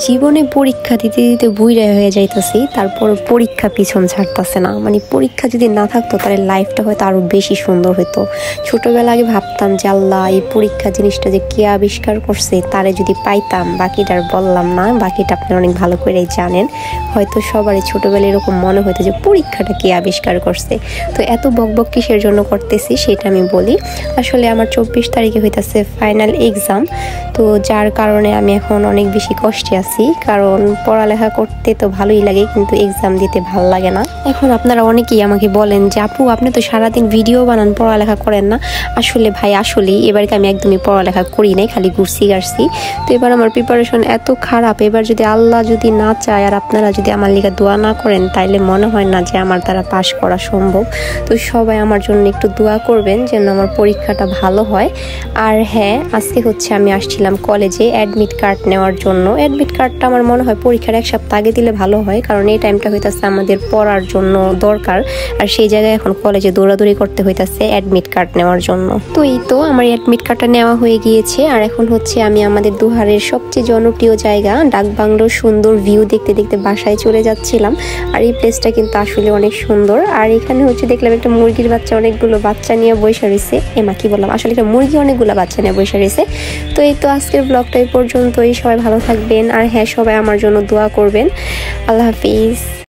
জীবনে পরীক্ষা দিতে দিতে বুইড়া হয়ে যাইতেছি, তারপর পরীক্ষা পিছন ছাড়তেছে না। মানে পরীক্ষা যদি না থাকতো তাহলে লাইফটা হয়তো আরো বেশি সুন্দর হতো। ছোটবেলা আগে ভাবতাম যে আল্লাহ এই পরীক্ষা জিনিসটা যে কে আবিষ্কার করছে তারে যদি পাইতাম। বাকিটার বললাম না, বাকিটা আপনারা অনেক ভালো করেই জানেন। হয়তো সবারই ছোটবেলায় এরকম মনে হতো যে পরীক্ষাটা কে আবিষ্কার করছে। তো এত বকবক কিসের জন্য করতেছি সেটা আমি বলি। আসলে আমার 24 তারিখে হইতেছে ফাইনাল এক্সাম, তো যার কারণে আমি এখন অনেক বেশি কষ্টে আছি। কারণ পড়ালেখা করতে তো ভালোই লাগে, কিন্তু এক্সাম দিতে ভালো লাগে না। এখন আপনারা অনেকেই আমাকে বলেন যে আপু আপনি তো সারাদিন ভিডিও বানান, পড়ালেখা করেন না। আসলে ভাই আসলেই এবারকে আমি একদমই পড়ালেখা করি নাই, খালি ঘুরছি গাড়ছি। তো এবার আমার প্রিপারেশন এত খারাপ, এবার যদি আল্লাহ যদি না চায় আর আপনারা যদি আমার লিগে দোয়া না করেন তাইলে মনে হয় না যে আমার দ্বারা পাশ করা সম্ভব। তো সবাই আমার জন্য একটু দোয়া করবেন যেন আমার পরীক্ষাটা ভালো হয়। আর হ্যাঁ, আজকে হচ্ছে আমি আসছিলাম কলেজে অ্যাডমিট কার্ড নেওয়ার জন্য। অ্যাডমিট কার্ডটা আমার মনে হয় পরীক্ষার এক সপ্তাহ আগে দিলে ভালো হয়, কারণ এই টাইমটা হইতেছে আমাদের পড়ার জন্য দরকার। আর সেই জায়গায় এখন কলেজে দৌড়াদৌড়ি করতে হইতেছে অ্যাডমিট কার্ড নেওয়ার জন্য। তো এই তো আমার অ্যাডমিট কার্ডটা নেওয়া হয়ে গিয়েছে। আর এখন হচ্ছে আমি আমাদের দুহারের সবচেয়ে জনপ্রিয় জায়গা ডাকবাংলোর সুন্দর ভিউ দেখতে দেখতে বাসায় চলে যাচ্ছিলাম। আর এই প্লেসটা কিন্তু আসলে অনেক সুন্দর। আর এখানে হচ্ছে দেখলাম একটা মুরগির বাচ্চা অনেকগুলো বাচ্চা নিয়ে বসে রয়েছে। কি বললাম, আসলে একটা মুরগি অনেকগুলো বাচ্চা নিয়ে বসে রয়েছে। তো এই তো আজকের ব্লগটা এই পর্যন্তই। সবাই ভালো থাকবেন, আর হ্যাঁ সবাই আমার জন্য দোয়া করবেন। আল্লাহ হাফিজ।